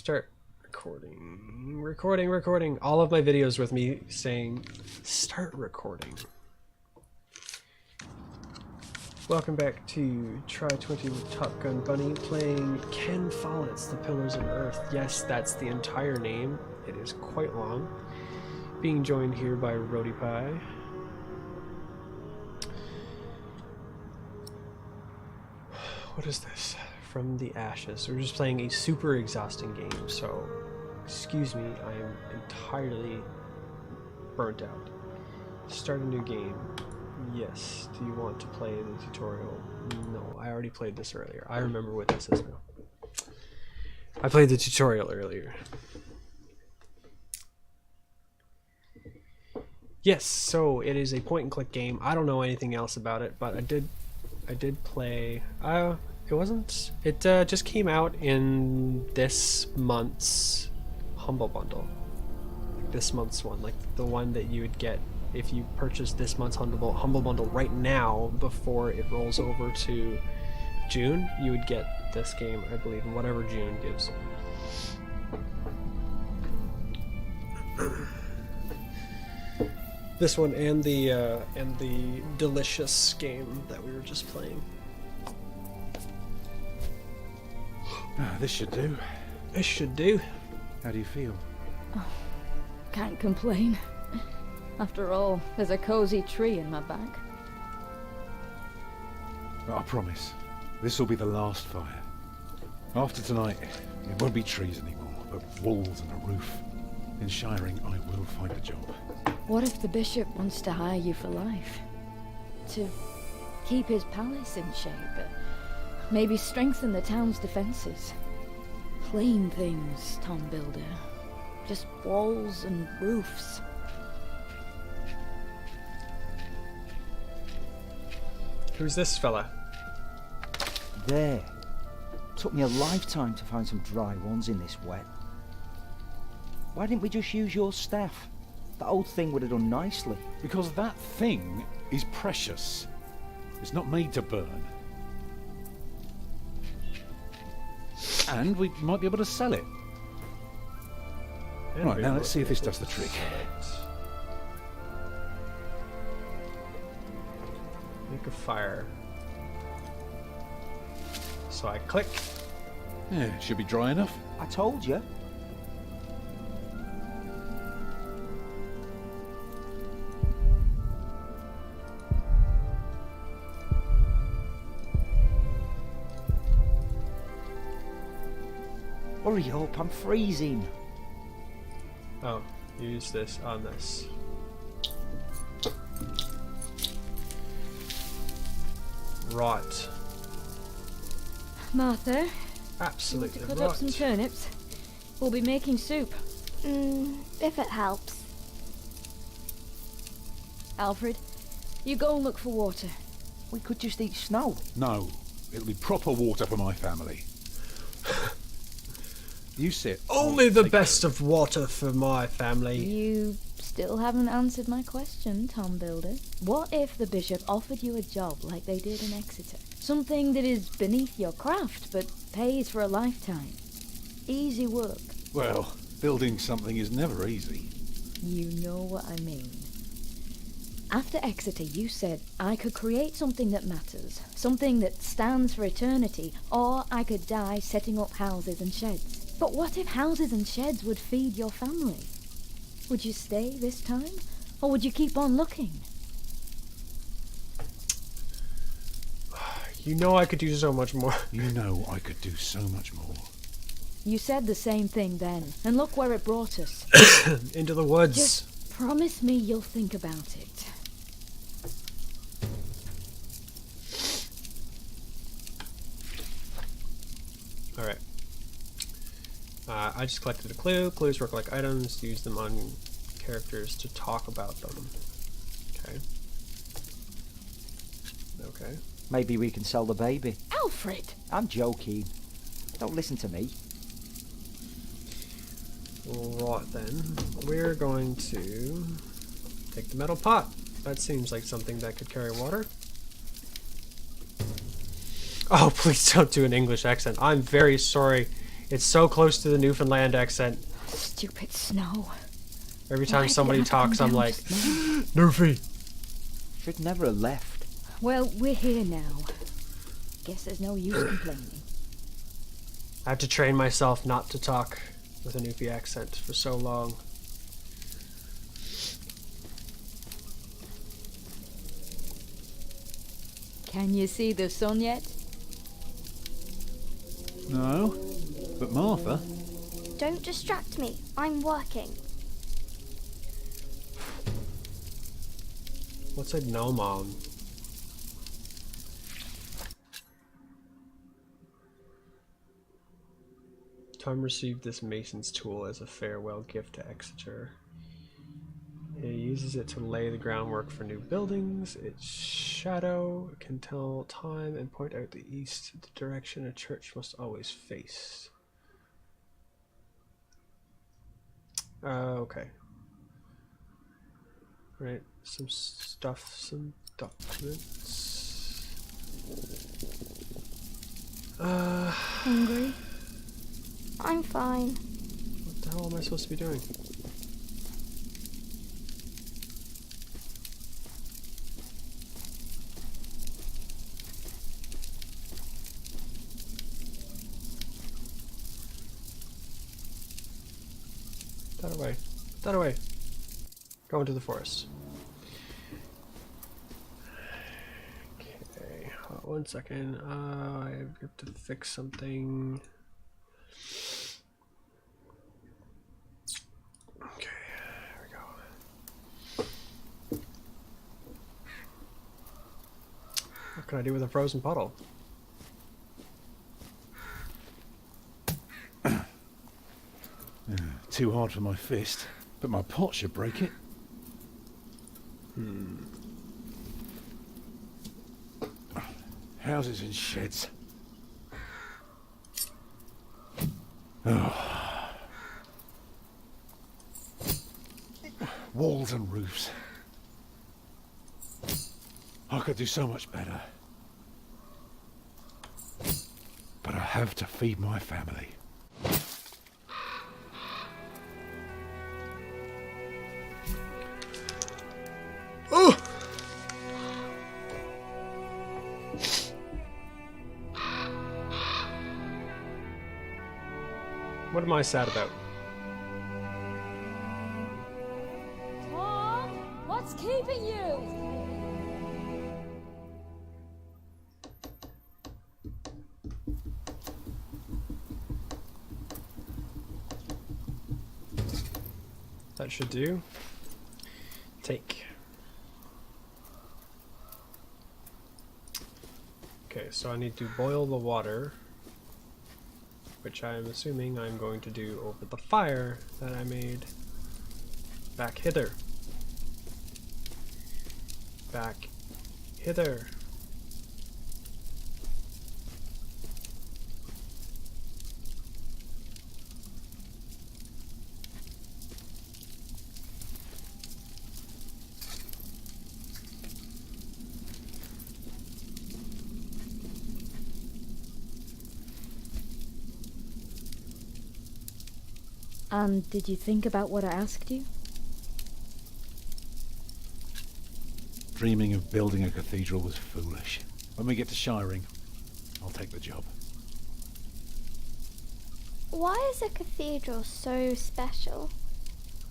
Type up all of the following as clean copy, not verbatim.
Start recording. All of my videos with me saying, start recording. Welcome back to Try 20 with Top Gun Bunny, playing Ken Follett's The Pillars of Earth. Yes, that's the entire name. It is quite long. Being joined here by Rody Pie. What is this? From the Ashes. We're just playing a super exhausting game, so excuse me, I am entirely burnt out. Start a new game. Yes. Do you want to play the tutorial? No, I already played this earlier. I remember what this is now. I played the tutorial earlier. Yes, so it is a point and click game. I don't know anything else about it, but I did play. It just came out in this month's Humble Bundle. Like this month's one, like the one that you would get if you purchased this month's Humble Bundle right now before it rolls over to June. You would get this game, I believe, in whatever June gives. This one and the delicious game that we were just playing. This should do. This should do. How do you feel? Oh, can't complain. After all, there's a cozy tree in my back. I promise, this will be the last fire. After tonight, it won't be trees anymore, but walls and a roof. In Shiring, I will find a job. What if the bishop wants to hire you for life? To keep his palace in shape? Maybe strengthen the town's defenses? Plain things, Tom Builder. Just walls and roofs. Who's this fella? There. Took me a lifetime to find some dry ones in this wet. Why didn't we just use your staff? That old thing would have done nicely. Because that thing is precious. It's not made to burn. And we might be able to sell it. Right, now let's see if this does the trick. Make a fire. So I click. Yeah, it should be dry enough. I told you. Hurry up, I'm freezing. Oh, use this on this. Right. Martha, Absolutely you want to cut right. up some turnips? We'll be making soup. If it helps. Alfred, you go and look for water. We could just eat snow. No, it'll be proper water for my family. You sit. Only the best of water for my family. You still haven't answered my question, Tom Builder. What if the bishop offered you a job like they did in Exeter? Something that is beneath your craft, but pays for a lifetime. Easy work. Well, building something is never easy. You know what I mean. After Exeter, you said I could create something that matters, something that stands for eternity, or I could die setting up houses and sheds. But what if houses and sheds would feed your family? Would you stay this time, or would you keep on looking? You know I could do so much more. You know I could do so much more. You said the same thing then, and look where it brought us. Into the woods. Just promise me you'll think about it. Alright. I just collected a clue. Clues work like items. Use them on characters to talk about them. Okay. Okay. Maybe we can sell the baby. Alfred! I'm joking. Don't listen to me. Right then. We're going to take the metal pot. That seems like something that could carry water. Oh, please don't do an English accent. I'm very sorry It's so close to the Newfoundland accent. Stupid snow. Every Why time did it somebody have to come talks, I'm down like, just now? Newfie. Should never have left. Well, we're here now. Guess there's no use complaining. I have to train myself not to talk with a Newfie accent for so long. Can you see the sun yet? No, but Martha. Don't distract me. I'm working. What's a no, Mom? Tom received this mason's tool as a farewell gift to Exeter. He uses it to lay the groundwork for new buildings. Its shadow can tell time and point out the east, the direction a church must always face. Okay. Right, some stuff, some documents. Hungry? I'm fine. What the hell am I supposed to be doing? Put that away. Put that away. Go into the forest. Okay, 1 second. I have to fix something. Okay, there we go. What can I do with a frozen puddle? Too hard for my fist, but my pot should break it. Houses and sheds. Oh. Walls and roofs. I could do so much better. But I have to feed my family. Oh! What am I sad about? Tom, what's keeping you? That should do. Take. Okay, so I need to boil the water, which I'm assuming I'm going to do over the fire that I made. Back hither. Back hither. And did you think about what I asked you? Dreaming of building a cathedral was foolish. When we get to Shiring, I'll take the job. Why is a cathedral so special?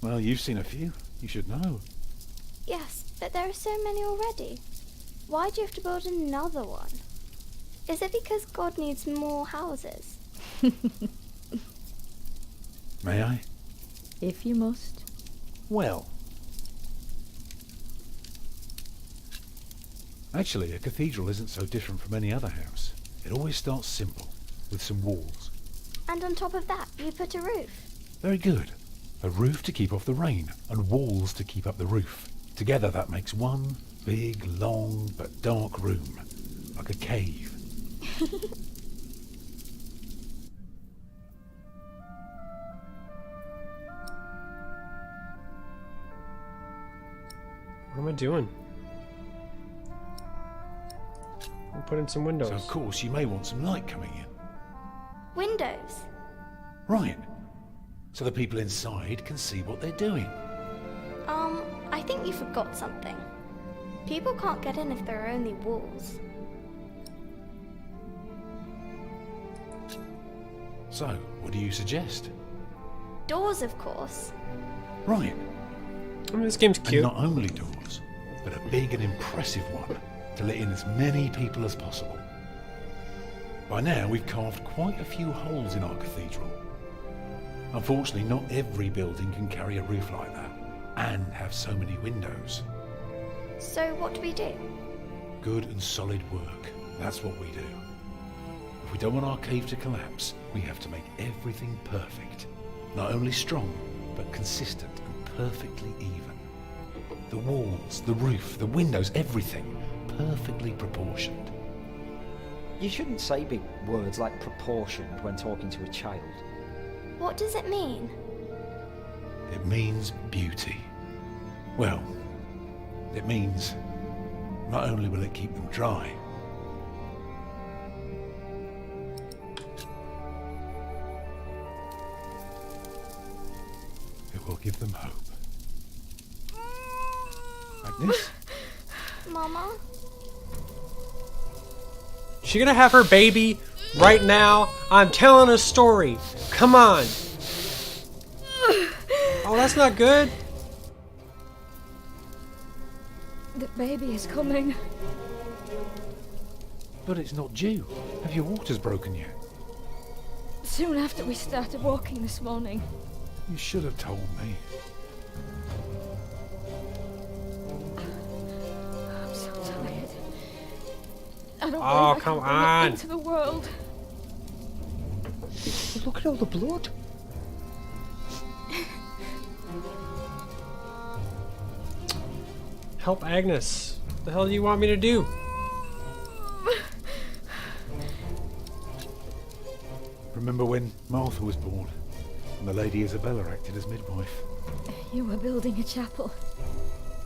Well, you've seen a few. You should know. Yes, but there are so many already. Why do you have to build another one? Is it because God needs more houses? May I? If you must. Well. Actually, a cathedral isn't so different from any other house. It always starts simple, with some walls. And on top of that, you put a roof. Very good. A roof to keep off the rain, and walls to keep up the roof. Together that makes one big, long, but dark room. Like a cave. What am I doing? I'm putting some windows. So of course you may want some light coming in. Windows. Right. So the people inside can see what they're doing. I think you forgot something. People can't get in if there are only walls. So, what do you suggest? Doors, of course. Right. I mean, this game's cute. And not only doors, but a big and impressive one to let in as many people as possible. By now, we've carved quite a few holes in our cathedral. Unfortunately, not every building can carry a roof like that and have so many windows. So what do we do? Good and solid work. That's what we do. If we don't want our cave to collapse, we have to make everything perfect. Not only strong, but consistent and perfectly even. The walls, the roof, the windows, everything perfectly proportioned. You shouldn't say big words like proportioned when talking to a child. What does it mean? It means beauty. Well, it means not only will it keep them dry, it will give them hope. Agnes? Mama? She gonna have her baby right now? I'm telling a story. Come on. Oh, that's not good. The baby is coming. But it's not due. Have your waters broken yet? Soon after we started walking this morning. You should have told me. I'm so tired. I don't Oh, believe I come can bring it on. into the world. Look at all the blood. Help Agnes. What the hell do you want me to do? Remember when Martha was born and the Lady Isabella acted as midwife? You were building a chapel,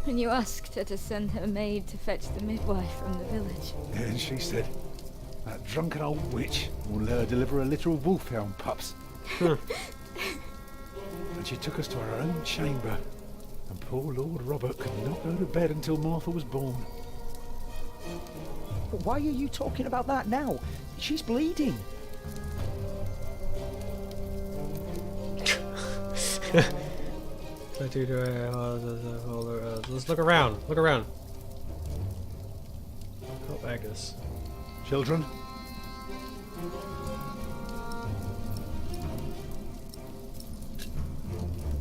and you asked her to send her maid to fetch the midwife from the village. And she said, that drunken old witch will let her deliver a litter of wolfhound pups. And she took us to our own chamber, and poor Lord Robert could not go to bed until Martha was born. But why are you talking about that now? She's bleeding. Let's look around. Look around. Help Agnes. Children?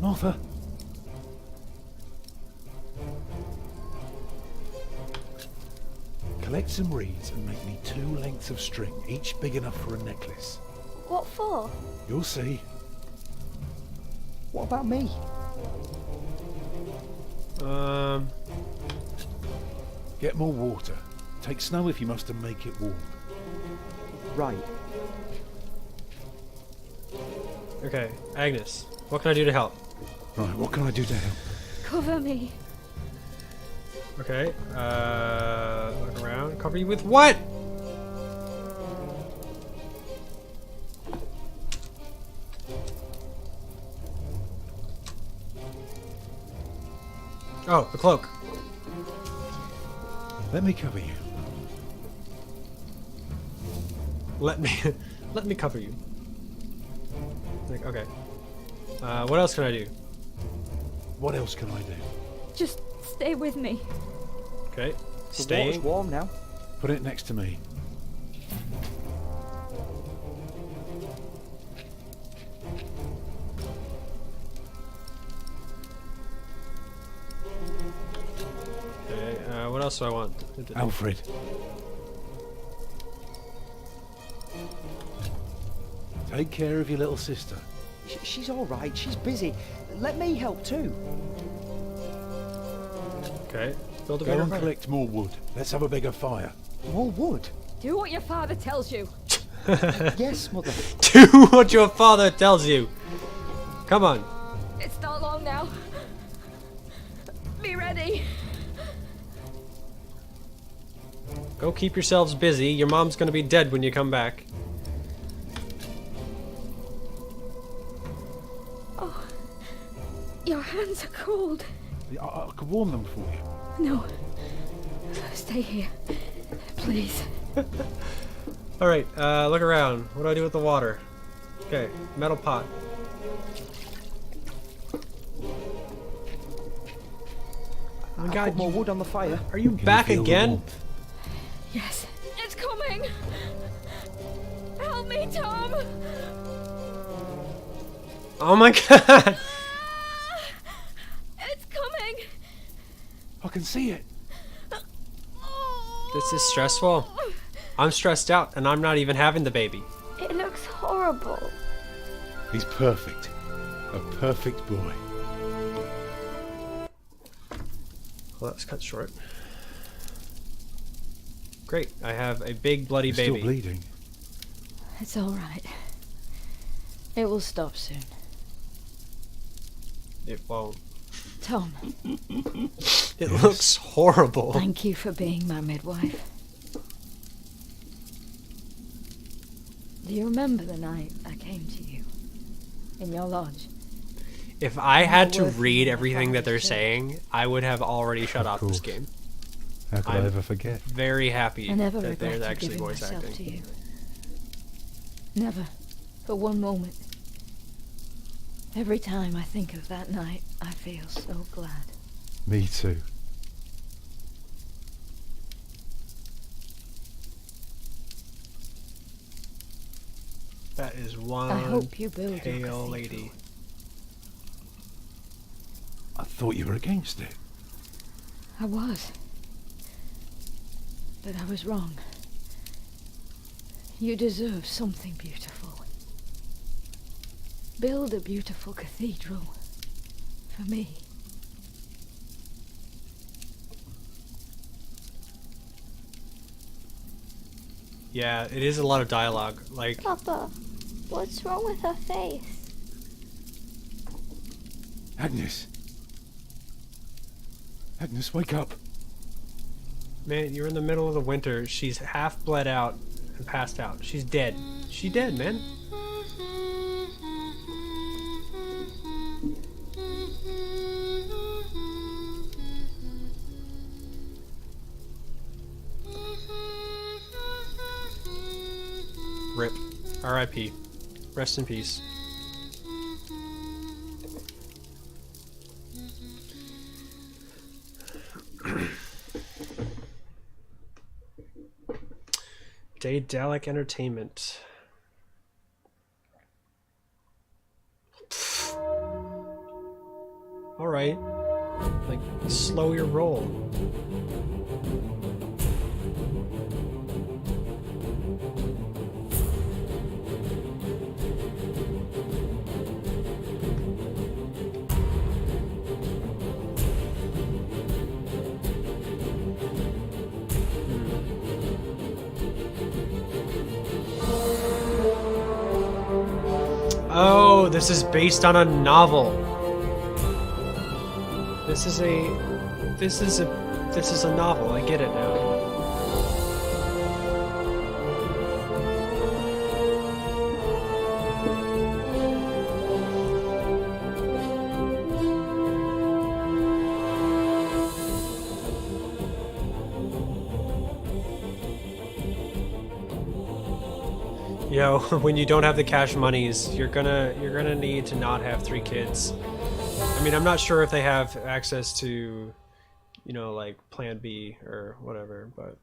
Martha? Collect some reeds and make me 2 lengths of string, each big enough for a necklace. What for? You'll see. What about me? Get more water. Take snow if you must and make it warm. Right. Okay, Agnes. What can I do to help? Right, what can I do to help? Cover me. Okay, look around. Cover you with what? Oh, the cloak. Let me cover you. Let me, let me cover you. Like, okay. What else can I do? What else can I do? Just stay with me. Okay, The water's staying. warm now. Put it next to me. Okay, what else do I want? Alfred. Take care of your little sister. She's all right. She's busy. Let me help too. Okay, build a Go bigger and fire. collect more wood. Let's have a bigger fire. More wood. Do what your father tells you. Yes, mother. Do what your father tells you. Come on. It's not long now. Be ready. Go keep yourselves busy. Your mom's gonna be dead when you come back. Your hands are cold. I could warm them for you. No. Stay here. Please. Alright, look around. What do I do with the water? Okay, metal pot. Oh my god, Put more wood on the fire. are you Can you back feel the again? warmth? Yes. It's coming. Help me, Tom. Oh my god! It's coming. I can see it. This is stressful. I'm stressed out and I'm not even having the baby. It looks horrible. He's perfect. A perfect boy. Well, that was cut short. Great, I have a big bloody He's baby. still bleeding. It's all right. It will stop soon. It won't. Tom, It looks horrible. thank you for being my midwife. Do you remember the night I came to you? In your lodge? If I had to Working read on my everything that they're father's saying, I would have already shut Of off this course. game. How could I'm- I ever forget? Very happy I never that there's regretted actually giving voice myself acting. to you. Never. For one moment. Every time I think of that night, I feel so glad. Me too. That is one I hope you build your pale cathedral. lady. I thought you were against it. I was. But I was wrong. You deserve something beautiful. Build a beautiful cathedral. For me. Yeah, it is a lot of dialogue. Like, Papa, what's wrong with her face? Agnes. Agnes, wake up. man, you're in the middle of the winter. She's half bled out and passed out. She's dead. She's dead, man. Rip. R.I.P. Rest in peace. Daedalic Entertainment. Alright. Like, slow your roll. Oh, this is based on a novel. This is a novel. I get it now. Yo, when you don't have the cash monies, you're gonna need to not have 3 kids. I mean, I'm not sure if they have access to, you know, like Plan B or whatever, but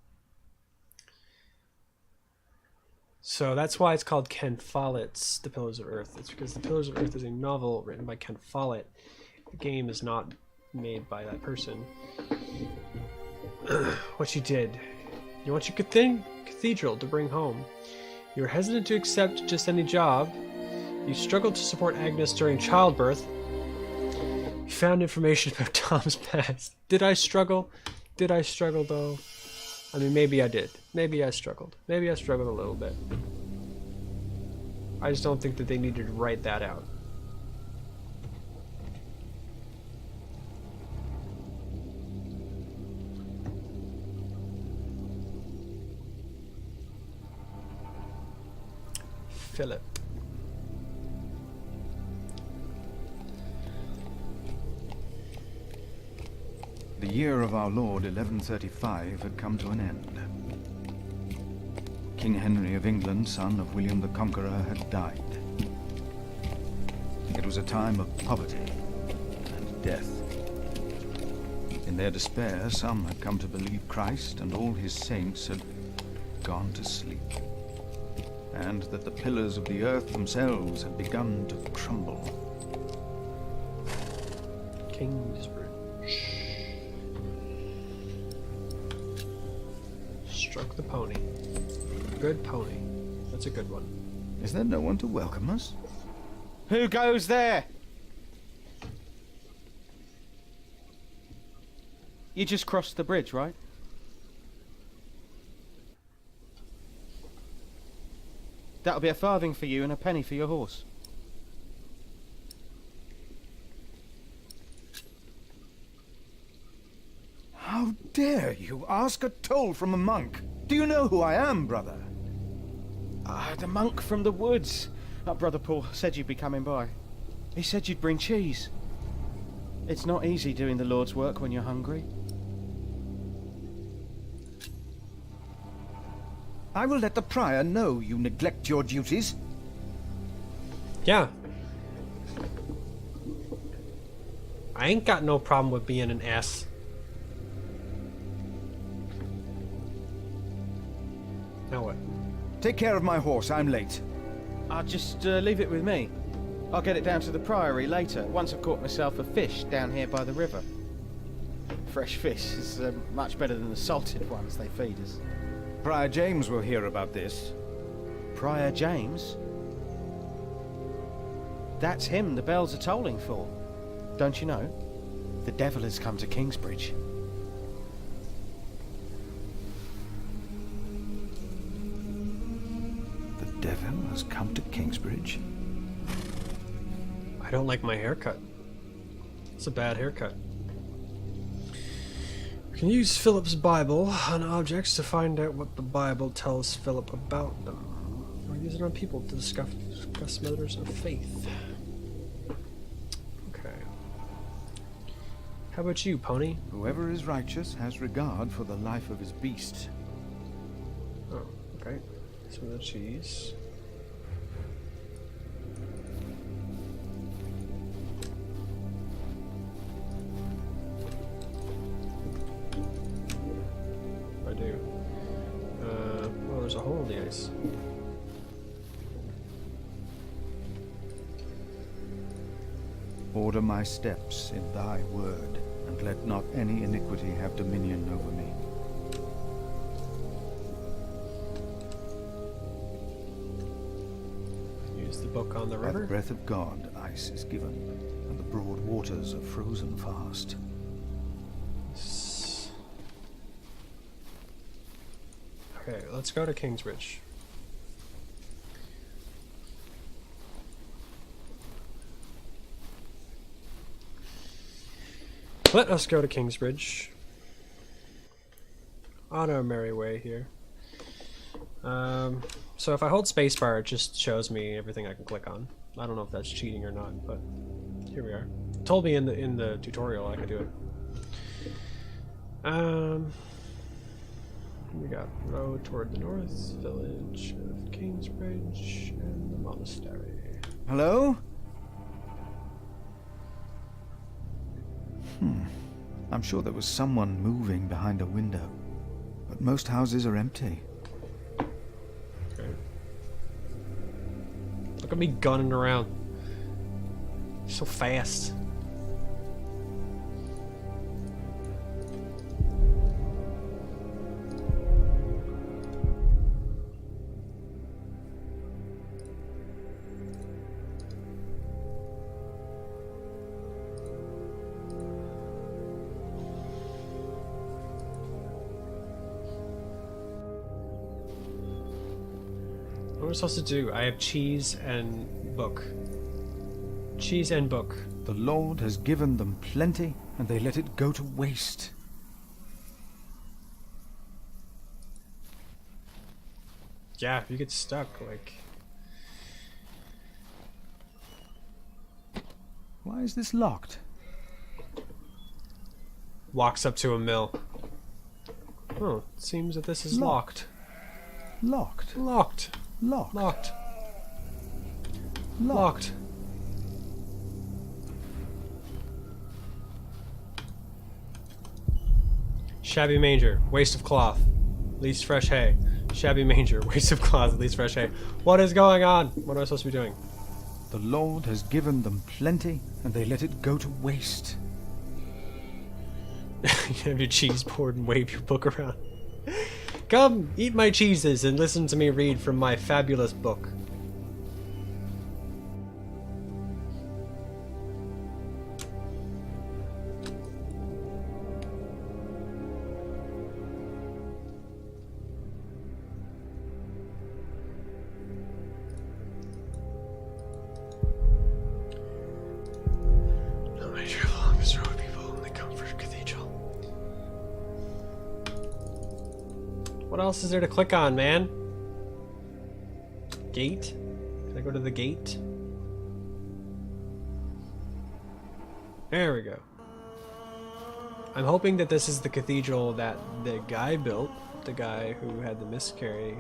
so that's why it's called Ken Follett's The Pillars of Earth. It's because The Pillars of Earth is a novel written by Ken Follett. The game is not made by that person. What you did. You want your cathedral to bring home. You were hesitant to accept just any job. You struggled to support Agnes during childbirth. You found information about Tom's past. Did I struggle? Did I struggle though? I mean, maybe I did. Maybe I struggled. Maybe I struggled a little bit. I just don't think that they needed to write that out. Philip. The year of our Lord 1135 had come to an end. King Henry of England, son of William the Conqueror, had died. It was a time of poverty and death. In their despair, some had come to believe Christ and all his saints had gone to sleep, and that the pillars of the earth themselves had begun to crumble. Kingsbridge. Struck the pony. Good pony. That's a good one. Is there no one to welcome us? Who goes there? You just crossed the bridge, right? That'll be a farthing for you and a penny for your horse. How dare you ask a toll from a monk? Do you know who I am, brother? The monk from the woods. Brother Paul said you'd be coming by. He said you'd bring cheese. It's not easy doing the Lord's work when you're hungry. I will let the prior know you neglect your duties. Yeah. I ain't got no problem with being an ass. Now what? Take care of my horse, I'm late. I'll just leave it with me. I'll get it down to the priory later, once I've caught myself a fish down here by the river. Fresh fish is much better than the salted ones they feed us. Prior James will hear about this. Prior James? That's him the bells are tolling for. Don't you know? The devil has come to Kingsbridge. The devil has come to Kingsbridge? I don't like my haircut. It's a bad haircut. We can use Philip's Bible on objects to find out what the Bible tells Philip about them. Or use it on people to discuss matters of faith. Okay. How about you, Pony? Whoever is righteous has regard for the life of his beast. Oh, okay. Some of the cheese. I do. Well, there's a hole in the ice. Order my steps in thy word, and let not any iniquity have dominion over me. Use the book on the By the river. breath of God, ice is given, and the broad waters are frozen fast. Okay, let's go to Kingsbridge. Let us go to Kingsbridge. On our merry way here. So if I hold spacebar, it just shows me everything I can click on. I don't know if that's cheating or not, but here we are. It told me in the tutorial I could do it. We got road toward the north, village of Kingsbridge, and the monastery. Hello? I'm sure there was someone moving behind a window, but most houses are empty. Okay. Look at me gunning around. So fast. What am I supposed to do? I have cheese and book. Cheese and book. The Lord has given them plenty, and they let it go to waste. Yeah, if you get stuck, like... Why is this locked? walks up to a mill. Oh, it seems that this is locked. Locked. Locked. Locked. Locked. Locked. Locked. Shabby manger, waste of cloth, least fresh hay. Shabby manger, waste of cloth, least fresh hay. What is going on? What am I supposed to be doing? The Lord has given them plenty, and they let it go to waste. You have your cheese board and wave your book around. Come, eat my cheeses and listen to me read from my fabulous book. Not my travel along this road, people, in the Comfort Cathedral. What else is there to click on, man? Gate? Can I go to the gate? There we go. I'm hoping that this is the cathedral that the guy built, the guy who had the miscarry.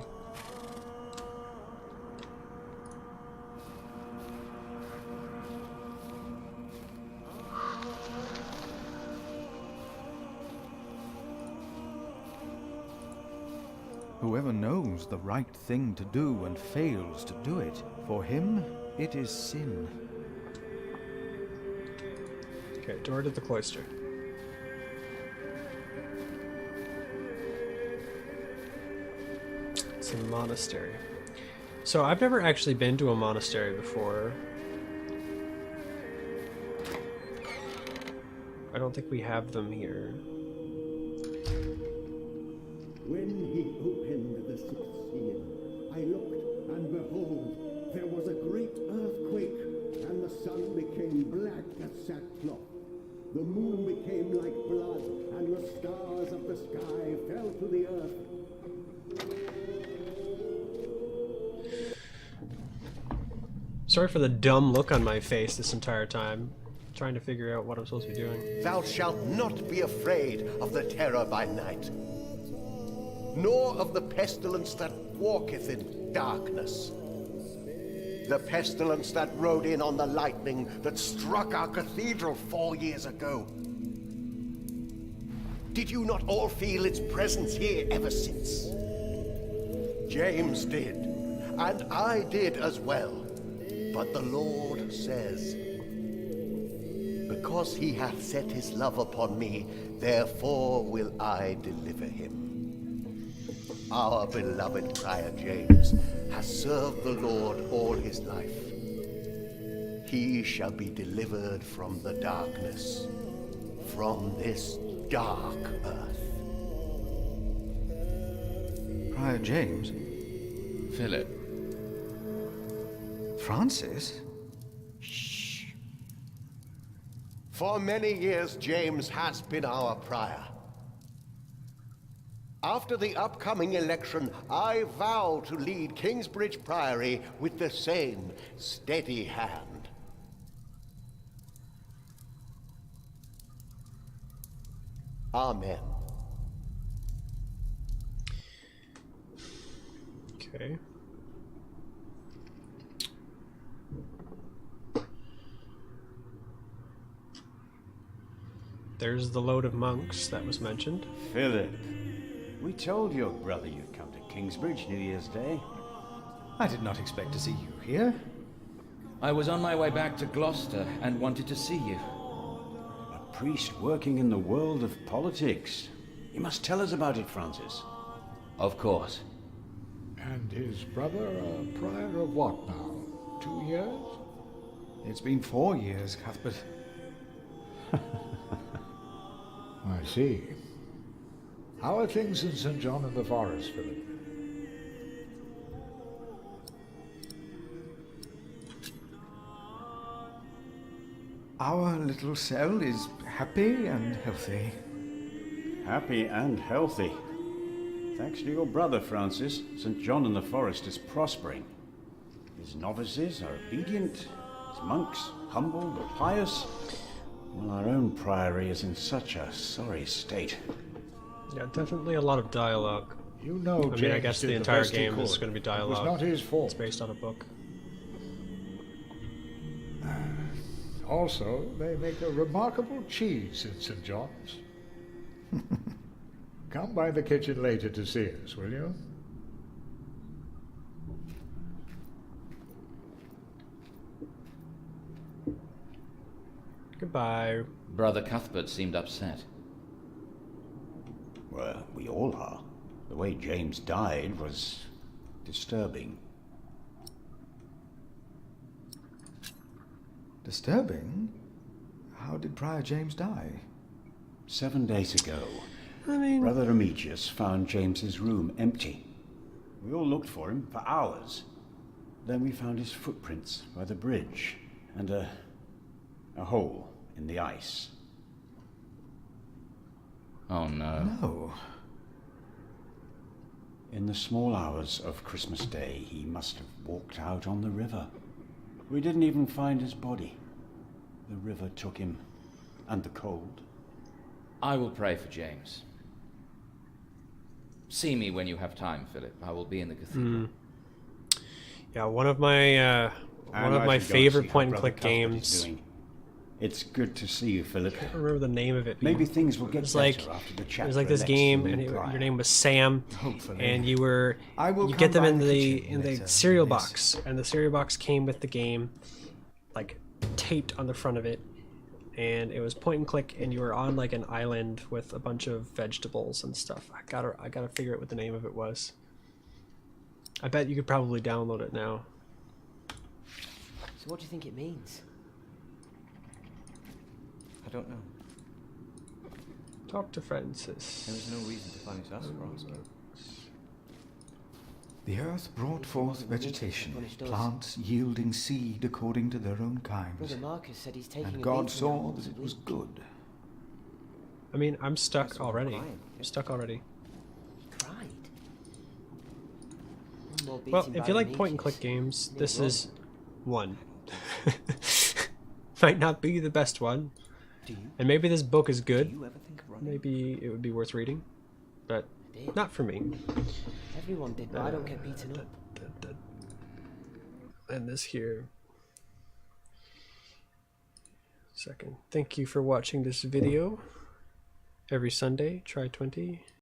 Whoever knows the right thing to do and fails to do it, for him it is sin. Okay, door to the cloister. It's a monastery. So I've never actually been to a monastery before. I don't think we have them here. When he opened the sixth seal, I looked, and behold, there was a great earthquake, and the sun became black as sackcloth. The moon became like blood, and the stars of the sky fell to the earth. Sorry for the dumb look on my face this entire time. Trying to figure out what I'm supposed to be doing. Thou shalt not be afraid of the terror by night, nor of the pestilence that walketh in darkness. The pestilence that rode in on the lightning that struck our cathedral 4 years ago. Did you not all feel its presence here ever since? James did, and I did as well. But the Lord says, because he hath set his love upon me, therefore will I deliver him. Our beloved Prior James has served the Lord all his life. He shall be delivered from the darkness, from this dark earth. Prior James? Philip. Francis? For many years, James has been our prior. After the upcoming election, I vow to lead Kingsbridge Priory with the same steady hand. Amen. Okay. There's the load of monks that was mentioned. Philip, we told your brother you'd come to Kingsbridge New Year's Day. I did not expect to see you here. I was on my way back to Gloucester and wanted to see you. A priest working in the world of politics. You must tell us about it, Francis. Of course. And his brother a prior of what now? 2 years? It's been 4 years, Cuthbert. I see. How are things in St. John in the Forest, Philip? Our little cell is happy and healthy. Happy and healthy. Thanks to your brother, Francis, St. John in the Forest is prospering. His novices are obedient, his monks humble but pious. Well, our own priory is in such a sorry state. Yeah, definitely a lot of dialogue. You know, I mean, I James guess did the entire best he game is could. going to be It was dialogue. not his fault. It's based on a book. Also, they make a remarkable cheese in St. John's. Come by the kitchen later to see us, will you? Goodbye. Brother Cuthbert seemed upset. Well, we all are. The way James died was disturbing. Disturbing? How did Prior James die? 7 days ago, I mean, Brother Remigius found James's room empty. We all looked for him for hours. Then we found his footprints by the bridge and a hole in the ice. Oh no. No. In the small hours of Christmas Day, he must have walked out on the river. We didn't even find his body. The river took him, and the cold. I will pray for James. See me when you have time, Philip. I will be in the cathedral. yeah, one of my favorite point-and-click games. It's good to see you, Philip. I don't remember the name of it. Maybe things will get It was better like after the it chapter was like this elects game, the and new prior. your name was Sam, Hopefully. and you will get them come in by the kitchen later cereal with this. box, and the cereal box came with the game, like taped on the front of it, and it was point and click, and you were on like an island with a bunch of vegetables and stuff. I gotta figure out what the name of it was. I bet you could probably download it now. So what do you think it means? I don't know. Talk to Francis. There was no reason to find his ask for asking. The earth brought forth vegetation, Punished us. plants yielding seed according to their own kinds. Brother Marcus said he's taking And a God beating saw once that a it was week. good. I mean, I'm stuck That's what already. I'm crying. I'm stuck already. He cried. One more Well, beating if by you like Remigius. point and click games, Near this Rome. is one. Might not be the best one, Do you? and maybe this book is Do good. you ever think of running? Maybe it would be worth reading, but I did. not for me. Everyone did, but I don't get beaten up. And this here. Second. Thank you for watching this video. Every Sunday, try 20.